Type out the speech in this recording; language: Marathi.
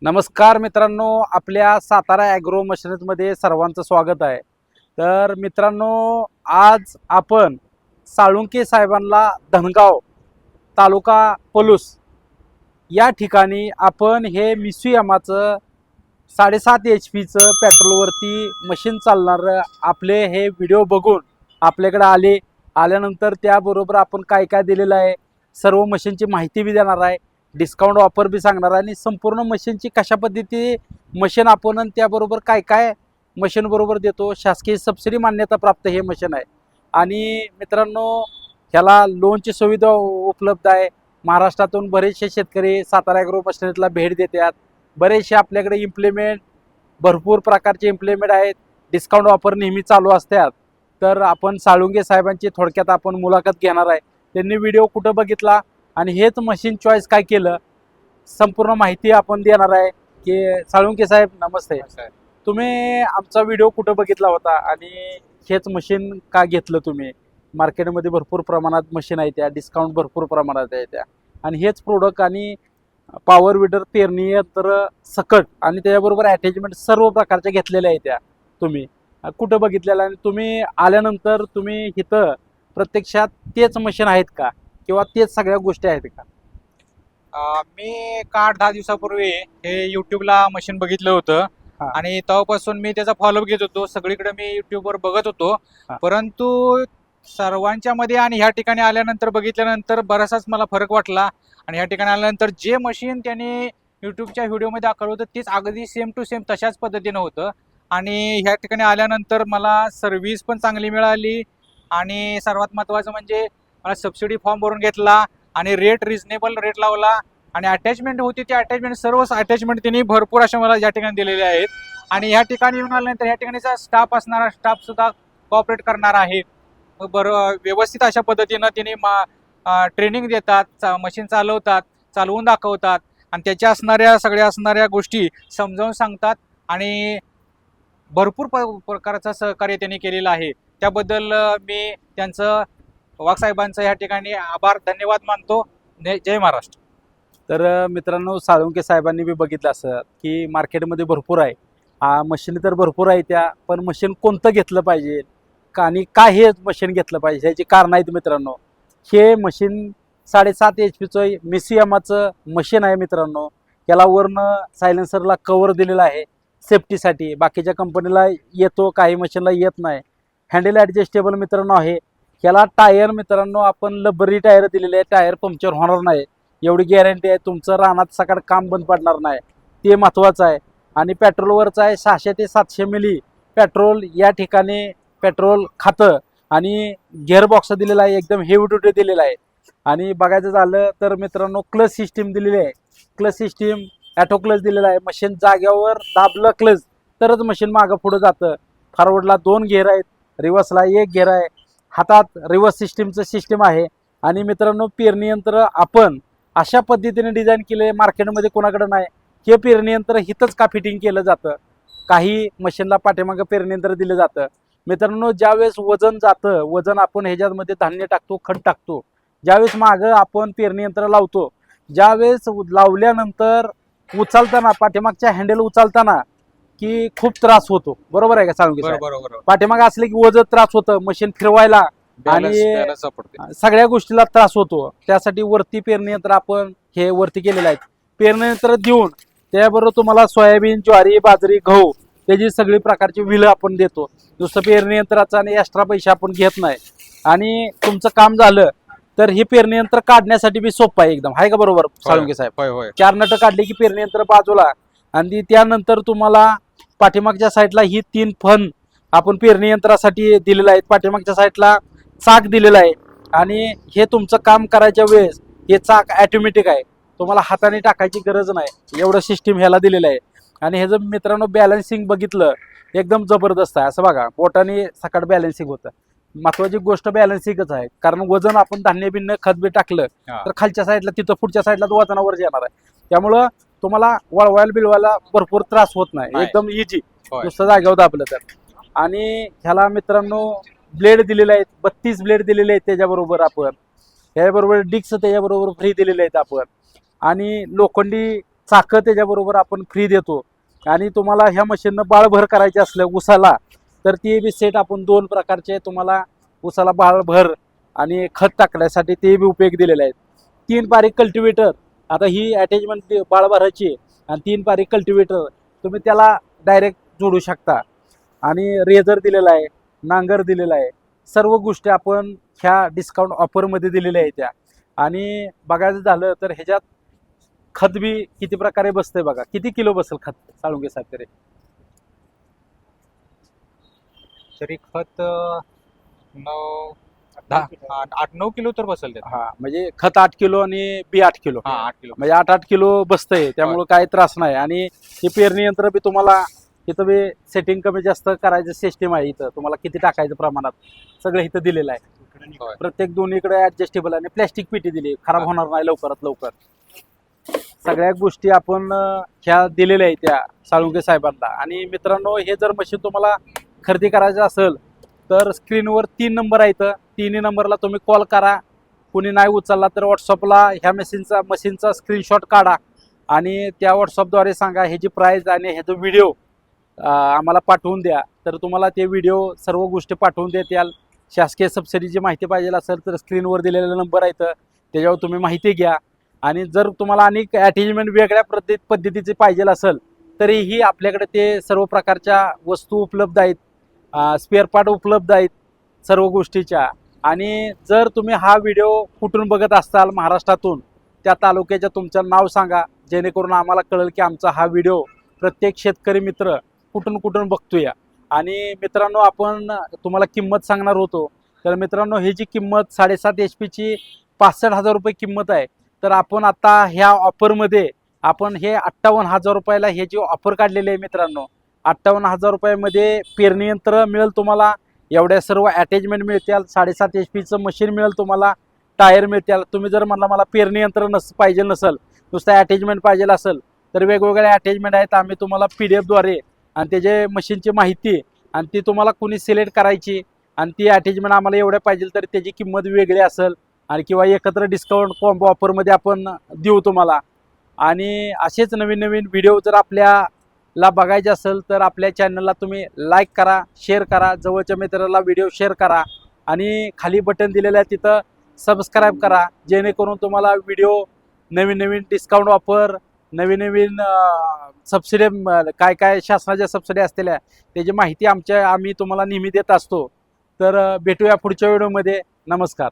नमस्कार मित्रांनो, आपल्या सातारा ॲग्रो मशिनरीमध्ये सर्वांचं स्वागत आहे. तर मित्रांनो, आज आपण साळुंके साहेबांना धनगाव तालुका पलूस या ठिकाणी आपण हे मिसुयामाचं 7.5 HP पेट्रोलवरती मशीन चालणारं आपले हे व्हिडिओ बघून आपल्याकडे आल्यानंतर त्याबरोबर आपण काय काय दिलेलं आहे, सर्व मशीनची माहिती बी देणार आहे, डिस्काउंट ऑफर बी सांगणार आहे आणि संपूर्ण मशीनची कशा पद्धती मशीन आपण आणि त्याबरोबर काय काय मशीन बरोबर देतो. शासकीय सबसिडी मान्यता प्राप्त हे मशीन आहे आणि मित्रांनो, ह्याला लोनची सुविधा उपलब्ध आहे. महाराष्ट्रातून बरेचसे शेतकरी सातारा ॲग्रो मशिनरीला भेट देतात. बरेचसे आपल्याकडे इम्प्लिमेंट भरपूर प्रकारचे इम्प्लिमेंट आहेत. डिस्काउंट ऑफर नेहमी चालू असतात. तर आपण साळुंके साहेबांची थोडक्यात आपण मुलाखत घेणार आहे. त्यांनी व्हिडिओ कुठं बघितला आणि हेच मशीन चॉईस काय केलं, संपूर्ण माहिती आपण देणार आहे. की साळुंके साहेब नमस्ते. तुम्ही आमचा व्हिडिओ कुठं बघितला होता आणि हेच मशीन का घेतलं तुम्ही? मार्केटमध्ये भरपूर प्रमाणात मशीन आहे, त्या डिस्काउंट भरपूर प्रमाणात आहे त्या, आणि हेच प्रोडक्ट आणि पॉवर विडर पेरणी यंत्र सकट आणि त्याच्याबरोबर अटॅचमेंट सर्व प्रकारच्या घेतलेल्या आहेत त्या तुम्ही कुठं बघितलेलं आणि तुम्ही आल्यानंतर तुम्ही इथं प्रत्यक्षात तेच मशीन आहेत का किंवा तेच सगळ्या गोष्टी आहेत का? मी एक 8-10 दिवसापूर्वी हे युट्यूबला मशीन बघितलं होतं आणि तेव्हापासून मी त्याचा फॉलोअप घेत होतो. सगळीकडे मी युट्यूबवर बघत होतो, परंतु सर्वांच्या मध्ये आणि ह्या ठिकाणी आल्यानंतर बघितल्यानंतर बराचसाच मला फरक वाटला. आणि ह्या ठिकाणी आल्यानंतर जे मशीन त्यांनी युट्यूबच्या व्हिडिओमध्ये दाखवलं होतं तेच अगदी सेम टू सेम तशाच पद्धतीनं होतं. आणि ह्या ठिकाणी आल्यानंतर मला सर्व्हिस पण चांगली मिळाली आणि सर्वात महत्त्वाचं म्हणजे मला सबसिडी फॉर्म भरून घेतला आणि रेट रिझनेबल रेट लावला. आणि अटॅचमेंट होती, ते अटॅचमेंट सर्वच अटॅचमेंट त्यांनी भरपूर अशा मला या ठिकाणी दिलेले आहेत. आणि ह्या ठिकाणी येऊन आल्यानंतर ह्या ठिकाणीचा स्टाफ असणारा स्टाफ सुद्धा कॉपरेट करणार आहे. बरं व्यवस्थित अशा पद्धतीनं त्यांनी ट्रेनिंग देतात, मशीन चालवतात, चालवून दाखवतात आणि त्याच्या सगळ्या असणाऱ्या गोष्टी समजावून सांगतात आणि भरपूर प्रकारचं सहकार्य त्यांनी केलेलं आहे. त्याबद्दल मी त्यांचं वाघसाहेबांचं या ठिकाणी आभार धन्यवाद मानतो. जय महाराष्ट्र. तर मित्रांनो, साळुंके साहेबांनी बी बघितलं असं की मार्केटमध्ये भरपूर आहे, मशीन तर भरपूर आहे त्या, पण मशीन कोणतं घेतलं पाहिजे का आणि का हे मशीन घेतलं पाहिजे ह्याची कारण आहेत मित्रांनो. हे मशीन 7.5 HP मिसुयामाचं मशीन आहे मित्रांनो. याला वरनं सायलेन्सरला कवर दिलेला आहे सेफ्टीसाठी. बाकीच्या कंपनीला येतो, काही मशीनला येत नाही. हँडल ॲडजस्टेबल मित्रांनो आहे. ह्याला टायर मित्रांनो आपण लबरी टायर दिलेले आहे, टायर पंक्चर होणार नाही एवढी गॅरंटी आहे. तुमचं रानात सकाळ काम बंद पडणार नाही, ते महत्त्वाचं आहे. आणि पेट्रोलवरचं आहे 600 ते 700 मिली पेट्रोल या ठिकाणी पेट्रोल खातं आणि गिअरबॉक्स दिलेला आहे, एकदम हेवी ड्युटी दिलेला आहे. आणि बघायचं झालं तर मित्रांनो, क्लच सिस्टीम दिलेली आहे. क्लच सिस्टीम ॲटो क्लच दिलेला आहे. मशीन जाग्यावर दाबलं क्लच तरच मशीन मागं पुढं जातं. फॉरवर्डला 2 गिअर आहेत, रिव्हर्सला 1 गिअर आहे. हातात रिव्हर्स सिस्टीम आहे. आणि मित्रांनो, पेरणी यंत्र आपण अशा पद्धतीने डिझाईन केले, मार्केटमध्ये कोणाकडे नाही. हे पेरणी यंत्र हिथंच का फिटिंग केलं जातं, काही मशीनला पाठीमागं पेरणी यंत्र दिलं जातं मित्रांनो. ज्यावेळेस वजन जातं, वजन आपण ह्याच्यामध्ये धान्य टाकतो, खत टाकतो, ज्यावेळेस मागं आपण पेरणी यंत्र लावतो, ज्यावेळेस लावल्यानंतर उचलताना पाठीमागच्या हँडल उचलताना की खूप त्रास होतो, बरोबर आहे का साळुंके साहेब? पाठीमागं असले की वजन त्रास होतं, मशीन फिरवायला आणि सगळ्या गोष्टीला त्रास होतो. त्यासाठी वरती पेरणी यंत्र आपण हे वरती केलेलं आहे. पेरणी यंत्र देऊन त्याबरोबर तुम्हाला सोयाबीन, ज्वारी, बाजरी, गहू त्याची सगळी प्रकारची विलं आपण देतो. नुसतं पेरणी यंत्राचा आणि एक्स्ट्रा पैसे आपण घेत नाही. आणि तुमचं काम झालं तर हे पेरणी यंत्र काढण्यासाठी बी सोपं आहे एकदम, आहे का बरोबर साळुंके साहेब? 4 नट काढले की पेरणी यंत्र बाजूला, आणि त्यानंतर तुम्हाला पाठीमागच्या साईडला ही 3 फन आपण पेरणी यंत्रासाठी दिलेलं आहे. पाठीमागच्या साईडला चाक दिलेलं आहे आणि हे तुमचं काम करायच्या वेळेस हे चाक ऑटोमॅटिक आहे, तुम्हाला हाताने टाकायची गरज नाही, एवढं सिस्टीम ह्याला दिलेलं आहे. आणि ह्याचं मित्रांनो बॅलन्सिंग बघितलं एकदम जबरदस्त आहे. असं बघा, बोटाने सकाळ बॅलन्सिंग होतं. महत्वाची गोष्ट बॅलन्सिंगच आहे, कारण वजन आपण धान्य बिन्न खत बी टाकलं तर खालच्या साईडला तिथं पुढच्या साईडला वजनावर येणार आहे. त्यामुळं तुम्हाला वळवायला बिलवायला भरपूर त्रास होत नाही, एकदम इझी, नुसतं जागेवर दाबलं तर. आणि ह्याला मित्रांनो ब्लेड दिलेले आहेत, 32 ब्लेड दिलेले आहेत त्याच्याबरोबर. आपण ह्याबरोबर डिक्स त्याच्याबरोबर फ्री दिलेले आहेत आपण. आणि लोखंडी चाकं त्याच्याबरोबर आपण फ्री देतो. आणि तुम्हाला ह्या मशीननं बाळभर करायचे असलं ऊसाला तर ती बी सेट आपण 2 प्रकारचे तुम्हाला ऊसाला बाळभर आणि खत टाकण्यासाठी ते बी उपयोग दिलेले आहेत. 3 पारी कल्टिवेटर, आता ही अटॅचमेंट बाळभराची आहे आणि 3 पारी कल्टिवेटर तुम्ही त्याला डायरेक्ट जोडू शकता. आणि रेझर दिलेला आहे, नांगर दिलेला आहे, सर्व गोष्टी आपण ह्या डिस्काउंट ऑफरमध्ये दिलेल्या आहेत त्या. आणि बघायचं झालं तर ह्याच्यात खत बी किती प्रकारे बसतंय बघा. किती किलो बसेल खत साळुंके साहेब तरी? तरी खत 8-9 किलो तर बसेल त्यात. हा, म्हणजे खत 8 किलो आणि बी 8 किलो, 8 किलो. म्हणजे 8-8 किलो बसतंय. त्यामुळे काही त्रास नाही. आणि हे पेरणी यंत्र बी तुम्हाला इथं बी सेटिंग कमी जास्त करायचं सिस्टीम आहे. इथं तुम्हाला किती टाकायचं प्रमाणात सगळं इथं दिलेलं आहे. होय. प्रत्येक दोन्हीकडे ऍडजस्टेबल आणि प्लॅस्टिक पेटी दिली, खराब होणार नाही लवकरात लवकर. सगळ्या गोष्टी आपण ह्या दिलेल्या आहेत त्या साळुंके साहेबांना. आणि मित्रांनो, हे जर मशीन तुम्हाला खरेदी करायचं असेल तर स्क्रीनवर 3 नंबर आहेत. 3ही नंबरला तुम्ही कॉल करा. कोणी नाही उचलला तर व्हॉट्सअपला ह्या मशीनचा स्क्रीनशॉट काढा आणि त्या व्हॉट्सअपद्वारे सांगा ह्याची प्राईस आणि ह्याचा व्हिडिओ आम्हाला पाठवून द्या. तर तुम्हाला ते व्हिडिओ सर्व गोष्टी पाठवून देत्याल. शासकीय सबसिडीची माहिती पाहिजे असेल तर स्क्रीनवर दिलेले नंबर आहेत, त्याच्यावर तुम्ही माहिती घ्या. आणि जर तुम्हाला अनेक अटॅचमेंट वेगळ्या पद्धतीचे पाहिजे असेल तरीही आपल्याकडे ते सर्व प्रकारच्या वस्तू उपलब्ध आहेत, स्पेअर पार्ट उपलब्ध आहेत सर्व गोष्टीच्या. आणि जर तुम्ही हा व्हिडिओ कुठून बघत असाल महाराष्ट्रातून, त्या तालुक्याच्या तुमचं नाव सांगा, जेणेकरून आम्हाला कळेल की आमचा हा व्हिडिओ प्रत्येक शेतकरी मित्र कुठून बघतोय. आणि मित्रांनो, आपण तुम्हाला किंमत सांगणार होतो. तर मित्रांनो, ही जी किंमत 7.5 HP 65,000 रुपये किंमत आहे. तर आपण आता ह्या ऑफरमध्ये आपण हे 58,000 रुपयाला हे जी ऑफर काढलेली आहे मित्रांनो, 58,000 रुपयामध्ये पेरणी यंत्र मिळेल तुम्हाला, एवढ्या सर्व अटॅचमेंट मिळतील, 7.5 HP मशीन मिळेल तुम्हाला, टायर मिळतील. तुम्ही जर म्हणला मला पेरणी यंत्र पाहिजे नसेल, नुसतं अटॅचमेंट पाहिजे असेल तर वेगवेगळे अटॅचमेंट आहेत. आम्ही तुम्हाला PDF द्वारे आणि त्याचे मशीनची माहिती आणि ती तुम्हाला कुणी सिलेक्ट करायची आणि ती अटॅचमेंट आम्हाला एवढ्या पाहिजे तर त्याची किंमत वेगळी असेल. आणि किंवा एकत्र डिस्काउंट कॉम्बो ऑफरमध्ये आपण देऊ तुम्हाला. आणि असेच नवीन नवीन व्हिडिओ जर आपल्याला बघायचे असेल तर आपल्या चॅनलला तुम्ही लाईक करा, शेअर करा, जवळच्या मित्राला व्हिडिओ शेअर करा आणि खाली बटन दिलेलं आहे तिथं सबस्क्राईब करा, जेणेकरून तुम्हाला व्हिडिओ नवीन नवीन डिस्काउंट ऑफर, नवीन नवीन सबसिडी, काय काय शासनाच्या सबसिडी असलेल्या त्याची माहिती आम्ही तुम्हाला नेहमी देत असतो. तर भेटूया पुढच्या व्हिडिओमध्ये. नमस्कार.